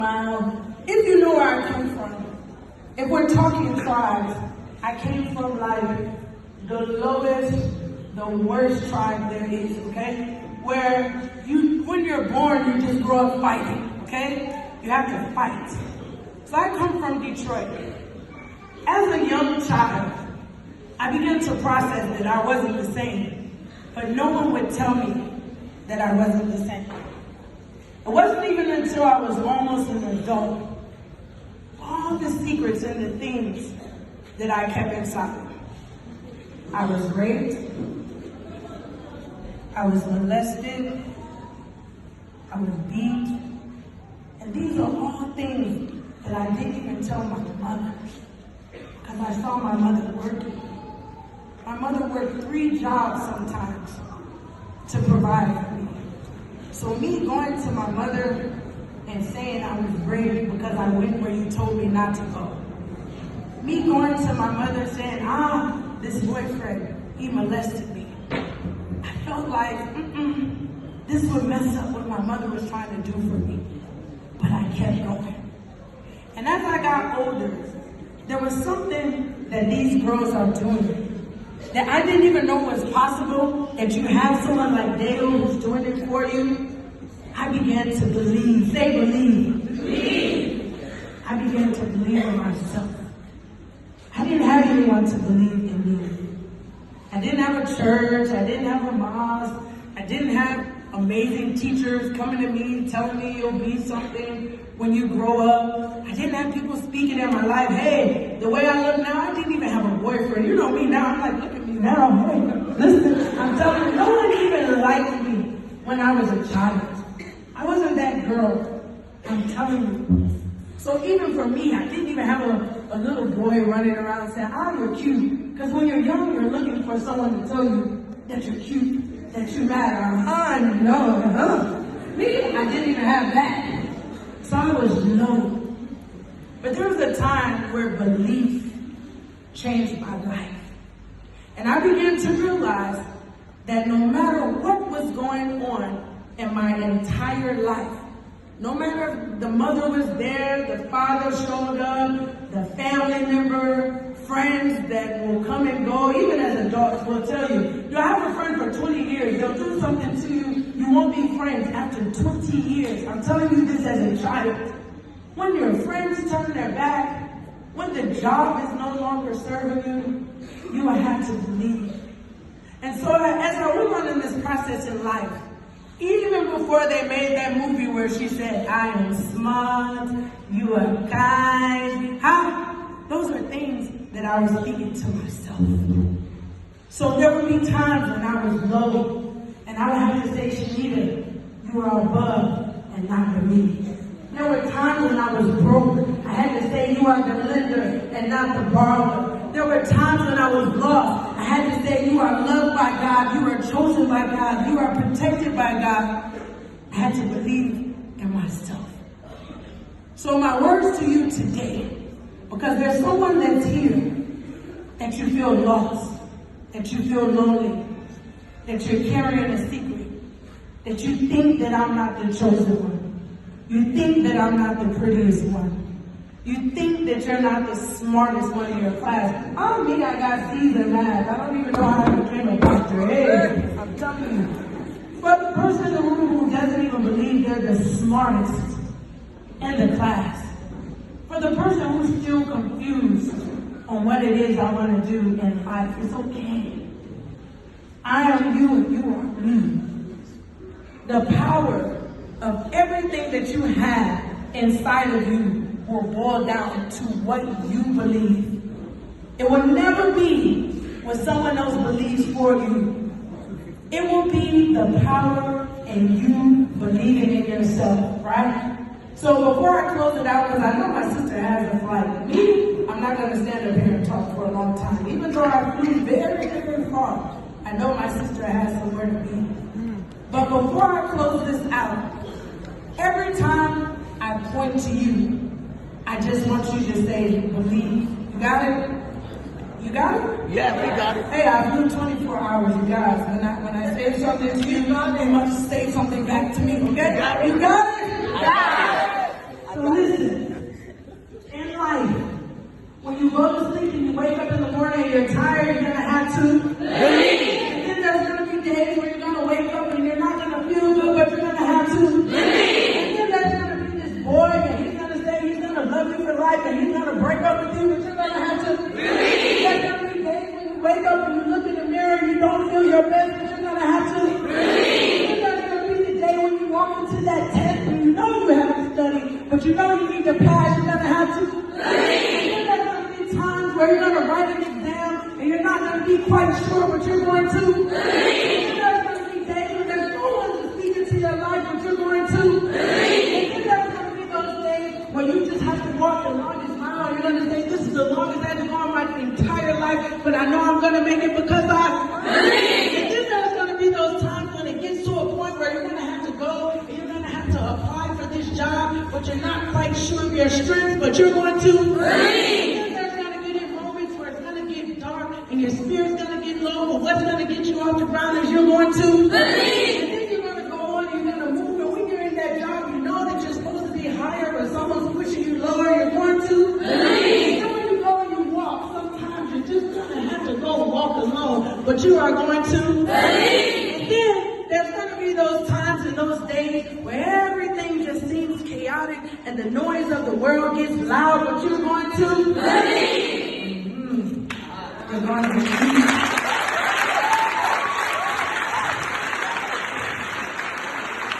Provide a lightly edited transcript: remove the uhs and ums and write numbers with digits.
If you know where I come from, if we're talking tribes, I came from like the lowest, the worst tribe there is, okay? Where when you're born, you just grow up fighting, okay? You have to fight. So I come from Detroit. As a young child, I began to process that I wasn't the same, but no one would tell me that I wasn't the same. It wasn't even until I was almost an adult, all the secrets and the things that I kept inside. I was raped, I was molested, I was beat, and these are all things that I didn't even tell my mother, because I saw my mother working. My mother worked 3 jobs sometimes to provide for me. So me going to my mother and saying I was raped because I went where you told me not to go. Me going to my mother saying, this boyfriend, he molested me. I felt like, this would mess up what my mother was trying to do for me. But I kept going. And as I got older, there was something that these girls are doing that I didn't even know was possible, that you have someone like Dale who's doing it for you. I began to believe. Say believe. Believe. I began to believe in myself. I didn't have anyone to believe in me. I didn't have a church. I didn't have a mosque. I didn't have amazing teachers coming to me, telling me you'll be something when you grow up. I didn't have people speaking in my life. Hey, the way I look now, I didn't even have a boyfriend. You know me now. I'm like, look at me now. Hey, listen, I'm telling you, no one even liked me when I was a child. I wasn't that girl. I'm telling you. So even for me, I didn't even have a little boy running around saying, you're cute. Because when you're young, you're looking for someone to tell you that you're cute, that you matter. Me, I didn't even have that. So I was low. But there was a time where belief changed my life. And I began to realize that no matter what was going on in my entire life, no matter if the mother was there, the father showed up, the family member, friends that will come and go, even as adults will tell you, you'll have a friend for 20 years, they'll do something to you, you won't be friends after 20 years. I'm telling you this as a child. When your friends turn their back, when the job is no longer serving you, you will have to believe. And so as I went on in this process in life, even before they made that movie where she said, I am smart, you are kind, those are things that I was speaking to myself. So there would be times when I was low, and I would have to say, Shanita, you are above and not beneath. There were times when I was broke. I had to say, you are the lender and not the borrower. There were times when I was lost. I had to say, you are loved by God. You are chosen by God. You are protected by God. I had to believe in myself. So my words to you today, because there's someone that's here that you feel lost, that you feel lonely, that you're carrying a secret, that you think that I'm not the chosen one. You think that I'm not the prettiest one. You think that you're not the smartest one in your class. I got C's in math. I don't even know how I became a doctor. Hey, I'm telling you. But the person in the room who doesn't even believe they're the smartest in the class. For the person who's still confused on what it is I want to do in life, it's okay. I am you and you are me. The power of everything that you have inside of you will boil down to what you believe. It will never be what someone else believes for you. It will be the power in you believing in yourself, right? So before I close it out, because I know my sister has a flight. Me, I'm not going to stand up here and talk for a long time. Even though I flew very, very far, I know my sister has somewhere to be. But before I close this out, every time I point to you, I just want you to say, believe. You got it? You got it? Yeah, we got it. Hey, I flew 24 hours, you guys. When I say something to you, you must say something back to me, okay? You got it? I got it. So to believe. And then there's going to be days where you're going to wake up and you're not going to feel good, but you're going to have to believe. And then there's going to be this boy and he's going to say he's going to love you for life and he's going to break up with you, but you're going to have to believe. There's going to be days when you wake up and you look in the mirror and you don't feel your best, but you're going to have to believe. And there's going to be the day when you walk into that test and you know you haven't studied, but you know you need to pass, you're going to have to believe. And then there's going to be times where you're going to write an exam and you're not going to be quite sure, but you're going to believe. And there's going to be days when there's no one to speak into your life, but you're going to believe. And then there's going to be those days where you just have to walk the longest mile. You're going to say, this is the longest I've gone my entire life, but I know I'm going to make it because I believe. And then there's going to be those times when it gets to a point where you're going to have to go and you're going to have to apply for this job, but you're not quite sure of your strength, but you're going to believe. And then there's going to get in moments where it's going to get dark and your spirit's going to get low, but what's going to get you off the ground is you're going to believe. And then you're going to go on and you're going to move, and when you're in that job, you know that you're supposed to be higher, but someone's pushing you lower, you're going to believe. And then when you go and you walk, sometimes you're just going to have to go walk alone, but you are going to believe. And then there's going to be those times and those days where everything just seems chaotic and the noise of the world gets loud, but you're going to believe. You're going to